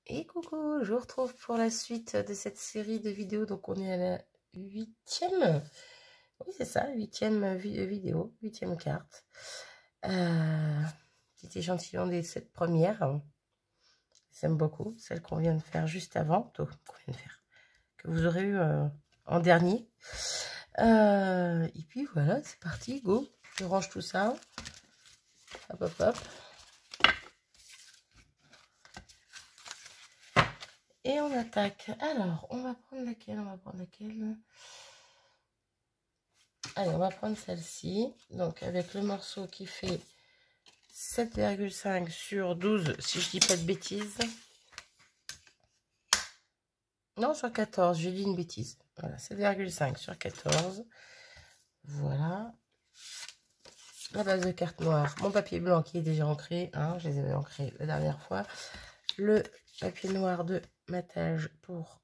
Et coucou, je vous retrouve pour la suite de cette série de vidéos. Donc on est à la 8e, oui c'est ça, 8e vidéo, 8e carte. Petit échantillon des 7 premières. J'aime beaucoup, celle qu'on vient de faire juste avant, qu'on vient de faire, que vous aurez eu en dernier. Et puis voilà, c'est parti, go. Je range tout ça. Hop hop hop. Et on attaque. Alors, on va prendre laquelle? Allez, on va prendre celle-ci. Donc, avec le morceau qui fait 7,5 sur 12, si je dis pas de bêtises. Non, sur 14, j'ai dit une bêtise. Voilà, 7,5 sur 14. Voilà. La base de carte noire. Mon papier blanc qui est déjà ancré. Hein, je les avais ancrés la dernière fois. Le papier noir de matage pour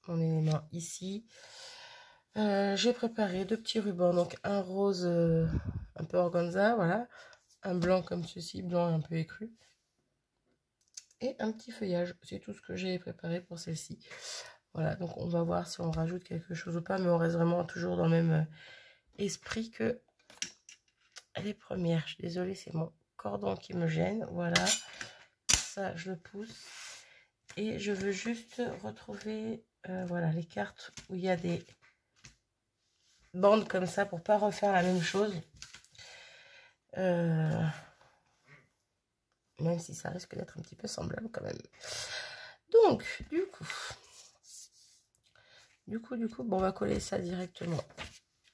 mon élément ici. J'ai préparé 2 petits rubans, donc un rose un peu organza, voilà, un blanc comme ceci, blanc un peu écru, et un petit feuillage. C'est tout ce que j'ai préparé pour celle-ci. Voilà, donc on va voir si on rajoute quelque chose ou pas, mais on reste vraiment toujours dans le même esprit que les premières. Je suis désolée, c'est mon cordon qui me gêne. Voilà, ça je le pousse, et je veux juste retrouver voilà, les cartes où il y a des bandes comme ça pour pas refaire la même chose. Même si ça risque d'être un petit peu semblable quand même. Donc, du coup, bon, on va coller ça directement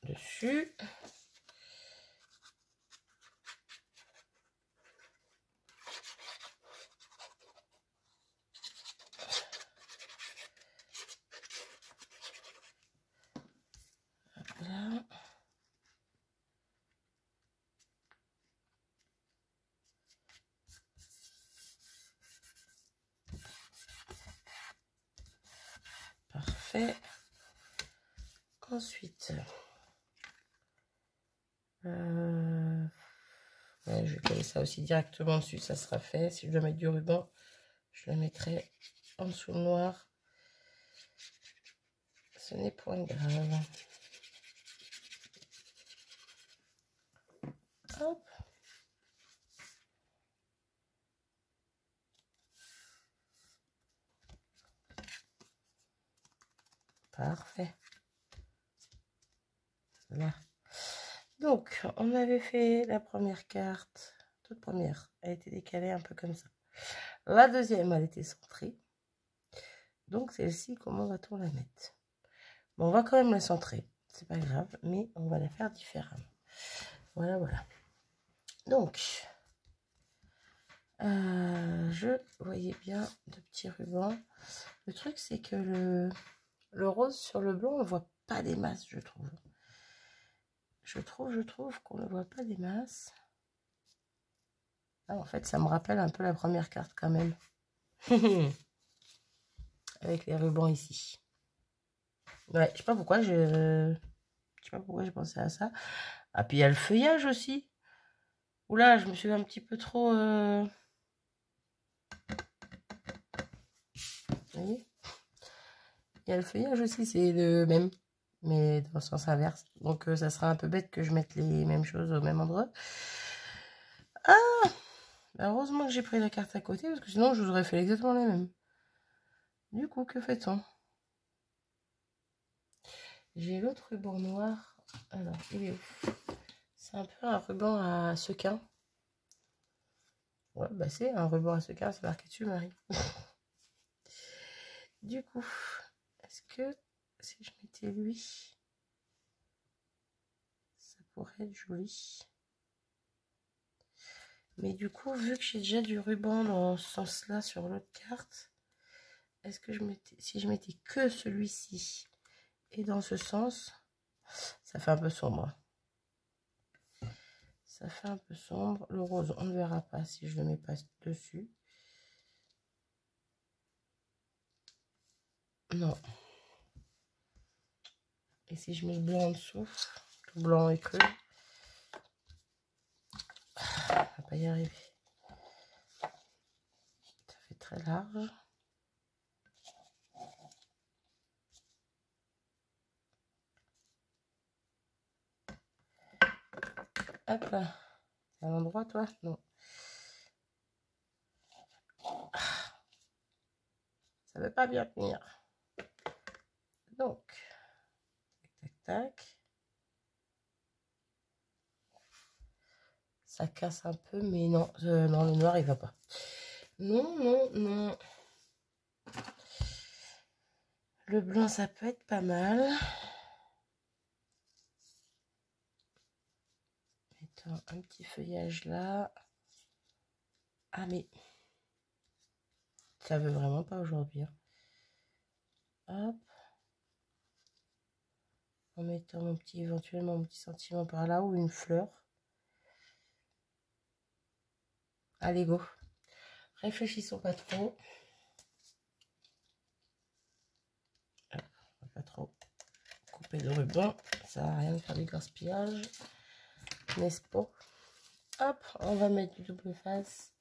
dessus. Voilà. Parfait. Ensuite, ouais, je vais coller ça aussi directement dessus, ça sera fait. Si je dois mettre du ruban, je le mettrai en dessous le noir. Ce n'est point grave. Hop. Parfait. Là. Donc, on avait fait la première carte, toute première, elle était décalée un peu comme ça. La deuxième, elle était centrée. Donc, celle-ci, comment va-t-on la mettre? Bon, on va quand même la centrer, c'est pas grave, mais on va la faire différemment. Voilà, voilà. Donc, je voyais bien de petits rubans. Le truc, c'est que le rose sur le blanc, on ne voit pas des masses, je trouve. Je trouve qu'on ne voit pas des masses. Ah, en fait, ça me rappelle un peu la première carte quand même. Avec les rubans ici. Ouais, je sais pas pourquoi j'ai pensé à ça. Ah, puis il y a le feuillage aussi. Oula, je me suis un petit peu trop... Vous voyez? Il y a le feuillage aussi, c'est le même, mais dans le sens inverse. Donc ça sera un peu bête que je mette les mêmes choses au même endroit. Ah, bah, heureusement que j'ai pris la carte à côté, parce que sinon je vous aurais fait exactement les mêmes. Du coup, que fait-on? J'ai l'autre ruban noir. Alors, il est où? C'est un peu un ruban à sequin. Ouais, bah c'est un ruban à sequin, c'est marqué dessus, Marie. Du coup, est-ce que si je mettais lui, ça pourrait être joli? Mais du coup, vu que j'ai déjà du ruban dans ce sens-là sur l'autre carte, est-ce que si je mettais que celui-ci et dans ce sens, ça fait un peu sombre. Ça fait un peu sombre. Le rose, on ne verra pas si je le mets pas dessus. Non. Et si je mets le blanc en dessous, tout blanc et cru, on va pas y arriver. Ça fait très large. Hop là. À l'endroit, toi? Non. Ça veut pas bien tenir. Donc, tac, tac, tac. Ça casse un peu, mais non, non, le noir, il va pas. Non, non, non. Le blanc, ça peut être pas mal. Mettons un petit feuillage là. Ah, mais ça veut vraiment pas aujourd'hui. Hein. Hop. En mettant mon petit, éventuellement, mon petit sentiment par là ou une fleur. Allez, go. Réfléchissons pas trop. Hop, on va pas trop couper le ruban. Ça sert à rien de faire du gaspillage. N'est-ce pas? Hop, on va mettre du double face.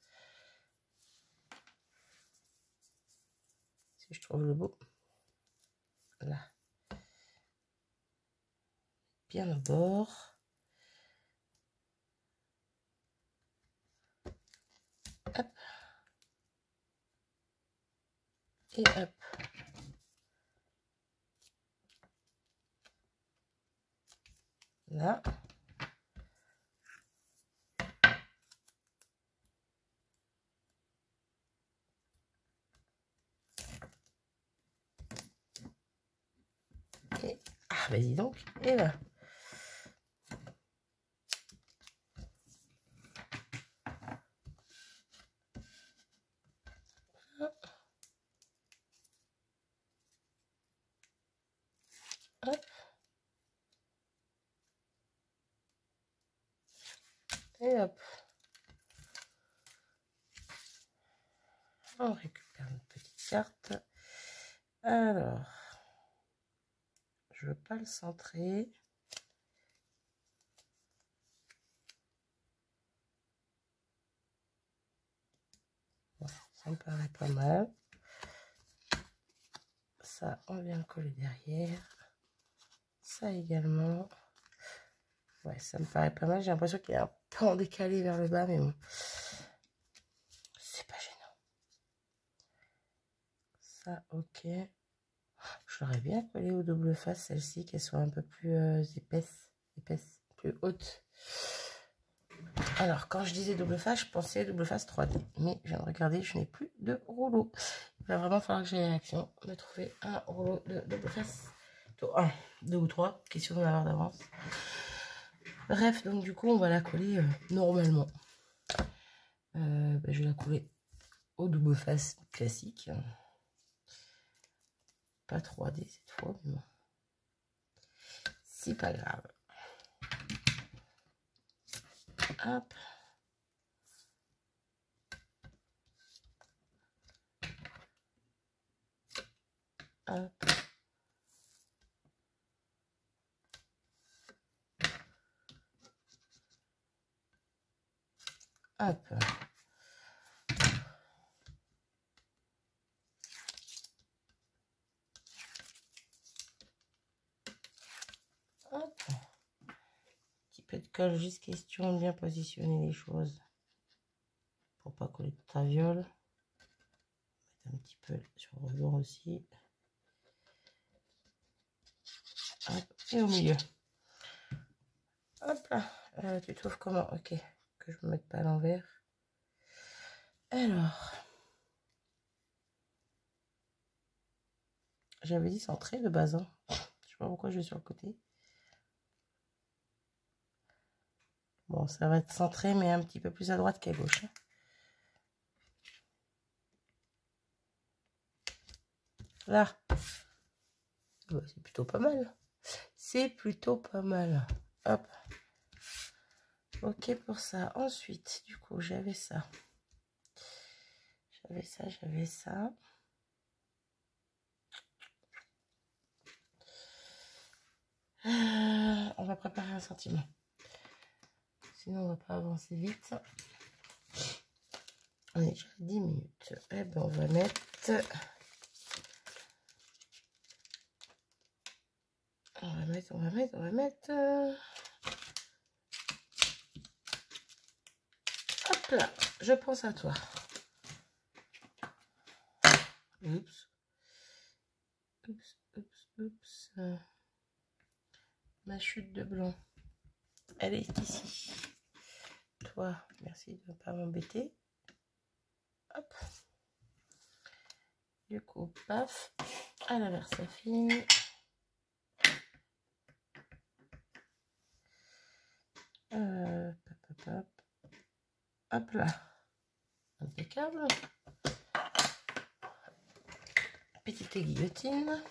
Si je trouve le beau. Là. Bien au bord. Hop. Et hop. Là. Et, ah, bah dis donc. Et là. Hop. Et hop. On récupère une petite carte. Alors, je veux pas le centrer. Voilà, ça me paraît pas mal. Ça, on vient le coller derrière. Ça également. Ouais, ça me paraît pas mal. J'ai l'impression qu'il est un peu en décalé vers le bas, mais bon. C'est pas gênant. Ça, ok. Je l'aurais bien collé au double face, celle-ci, qu'elle soit un peu plus épaisse, plus haute. Alors, quand je disais double face, je pensais double face 3D. Mais je viens de regarder, je n'ai plus de rouleau. Il va vraiment falloir que j'aille à l'action de trouver un rouleau de double face. Un, deux ou trois, question d'en avoir d'avance. Bref, donc du coup, on va la coller normalement. Je vais la coller au double face classique. Pas 3D cette fois, mais bon. C'est pas grave. Hop. Hop. Hop. Hop. Petit peu de colle, juste question de bien positionner les choses. Pour pas coller de traviole. Mettre un petit peu sur le rebord aussi. Hop. Et au milieu. Hop là. Tu trouves comment? Ok. Que je ne me mette pas à l'envers. Alors. J'avais dit centré de base. Hein. Je sais pas pourquoi je vais sur le côté. Bon, ça va être centré, mais un petit peu plus à droite qu'à gauche. Là. C'est plutôt pas mal. C'est plutôt pas mal. Hop. Ok pour ça. Ensuite, du coup, j'avais ça. J'avais ça. On va préparer un sentiment. Sinon, on va pas avancer vite. On est déjà à 10 minutes. Eh ben, on va mettre... On va mettre... là, je pense à toi. Oups. Oups, oups, oups. Ma chute de blanc. Elle est ici. Toi, merci de ne pas m'embêter. Hop. Du coup, paf. Elle inverse sa fille. Hop, hop, hop. Hop là. Impeccable. Petite guillotine.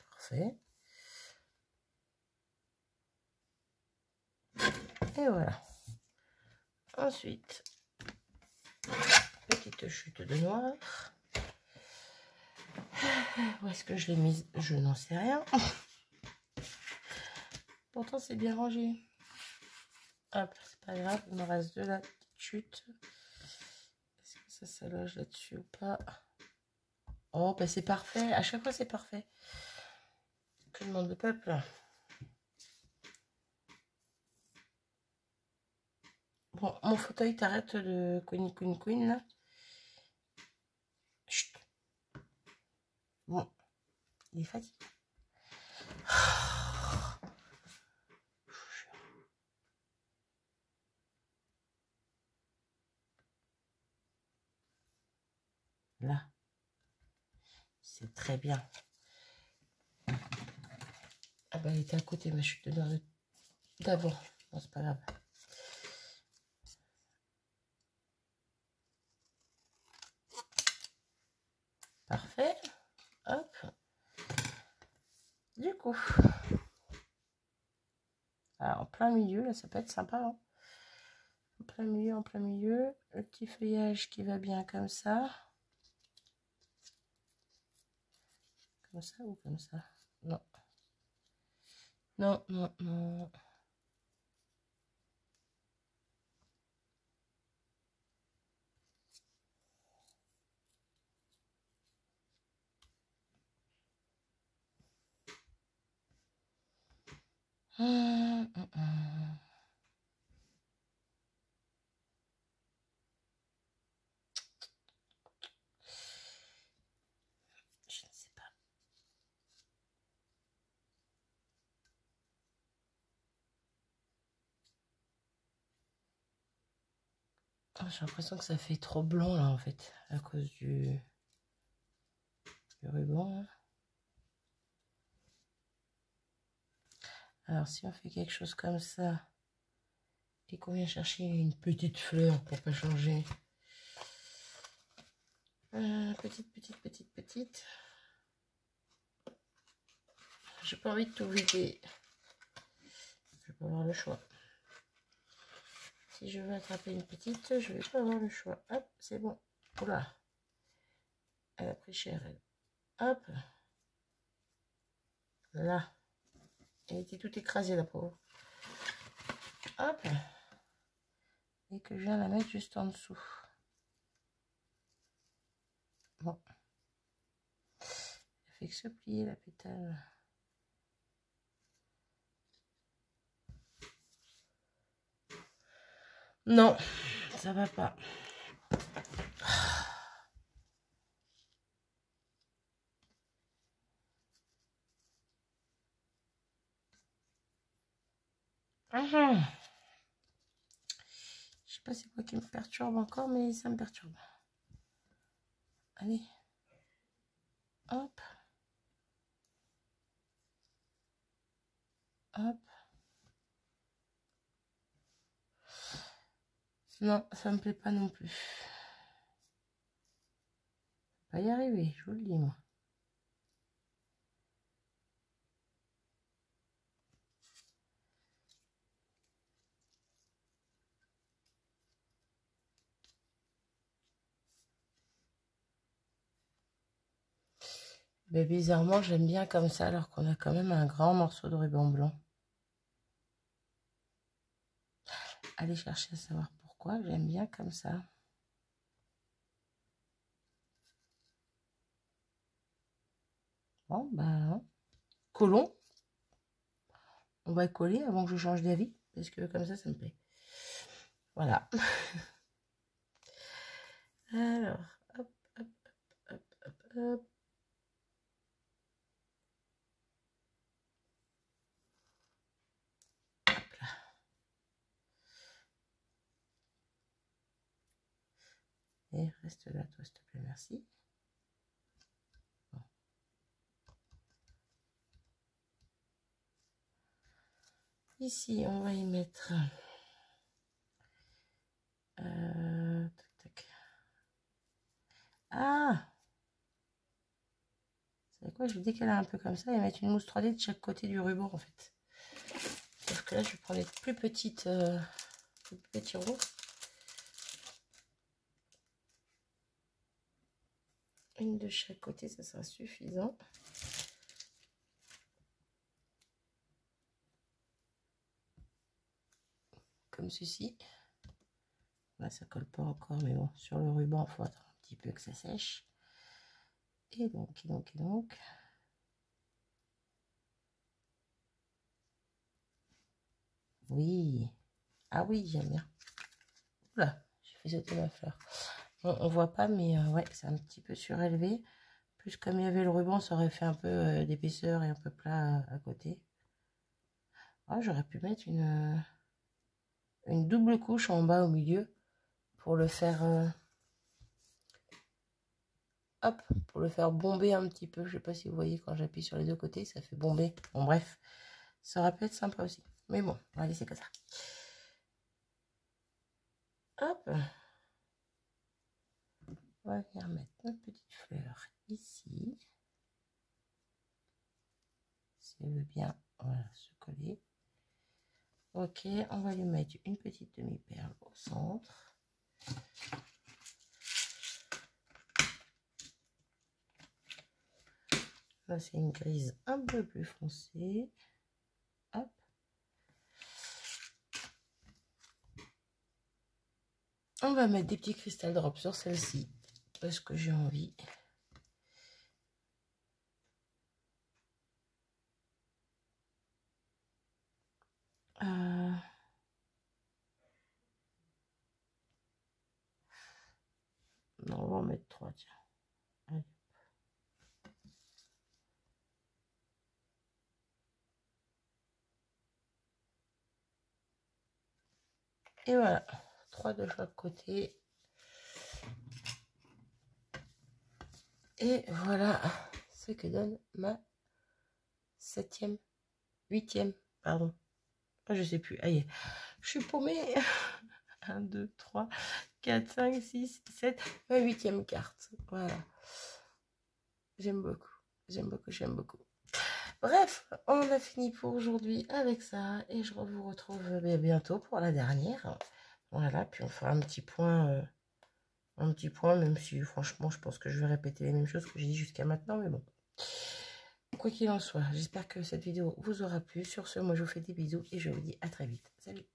Parfait. Et voilà. Ensuite, petite chute de noir. Où est-ce que je l'ai mise? Je n'en sais rien. Pourtant, c'est bien rangé. Hop, c'est pas grave. Il me reste de la petite chute. Est-ce que ça s'allonge là-dessus ou pas? Oh, bah c'est parfait. À chaque fois, c'est parfait. Que demande le peuple? Bon, mon fauteuil, t'arrête de queen là. Chut. Bon, il est fatigué. Là. C'est très bien. Ah bah, elle était à côté, ma chute d'avant. Non, c'est pas grave. Parfait. Hop. Du coup. Alors, en plein milieu, là, ça peut être sympa. Hein, en plein milieu, en plein milieu. Le petit feuillage qui va bien comme ça. Comme ça ou comme ça? Non. Non, non, non. Je ne sais pas. Oh, j'ai l'impression que ça fait trop blanc là en fait, à cause du ruban. Hein. Alors si on fait quelque chose comme ça et qu'on vient chercher une petite fleur pour pas changer. Petite. J'ai pas envie de tout vider. Je vais pas avoir le choix. Si je veux attraper une petite, je vais pas avoir le choix. Hop, c'est bon. Oula. Elle a pris cher, elle. Hop. Là. Elle était toute écrasée, la pauvre. Hop. Et que je viens la mettre juste en dessous. Bon. Elle fait que se plier, la pétale. Non, ça va pas. Je sais pas c'est quoi qui me perturbe encore, mais ça me perturbe. Allez. Hop. Hop. Non, ça me plaît pas non plus. Pas y arriver, je vous le dis, moi. Mais bizarrement, j'aime bien comme ça, alors qu'on a quand même un grand morceau de ruban blanc. Allez chercher à savoir pourquoi, j'aime bien comme ça. Bon, ben, collons. On va coller avant que je change d'avis, parce que comme ça me plaît. Voilà. Alors, hop, hop, hop, hop, hop. Hop là. Et reste là, toi, s'il te plaît, merci. Bon. Ici, on va y mettre... tac, tac. Ah! Vous savez quoi, je vais décaler un peu comme ça et mettre une mousse 3D de chaque côté du ruban, en fait. Sauf que là, je vais prendre les plus petites... petits roues. Une de chaque côté, ça sera suffisant. Comme ceci. Là, ça colle pas encore, mais bon, sur le ruban, il faut attendre un petit peu que ça sèche. Et donc. Oui. Ah oui, j'aime bien. Oula, j'ai fait sauter ma fleur. Bon, on voit pas, mais ouais, c'est un petit peu surélevé. Plus comme il y avait le ruban, ça aurait fait un peu d'épaisseur et un peu plat à côté. Ah, j'aurais pu mettre une double couche en bas au milieu pour le faire hop, pour le faire bomber un petit peu. Je sais pas si vous voyez, quand j'appuie sur les deux côtés, ça fait bomber. Bon, bref, ça aurait pu être sympa aussi. Mais bon, on va laisser comme ça. Hop, on va venir mettre notre petite fleur ici. Si elle veut bien, voilà, se coller. Ok, on va lui mettre une petite demi-perle au centre. Là, c'est une grise un peu plus foncée. Hop. On va mettre des petits cristal drops sur celle-ci parce que j'ai envie. Non, on va en mettre 3, tiens. Allez. Et voilà, 3 de chaque côté. Et voilà ce que donne ma 7e, 8e, pardon. Je sais plus. Allez, je suis paumée. 1, 2, 3, 4, 5, 6, 7, ma 8e carte. Voilà. J'aime beaucoup. J'aime beaucoup, j'aime beaucoup. Bref, on a fini pour aujourd'hui avec ça. Et je vous retrouve bientôt pour la dernière. Voilà, puis on fera un petit point, même si franchement, je pense que je vais répéter les mêmes choses que j'ai dit jusqu'à maintenant. Mais bon, quoi qu'il en soit, j'espère que cette vidéo vous aura plu. Sur ce, moi, je vous fais des bisous et je vous dis à très vite. Salut!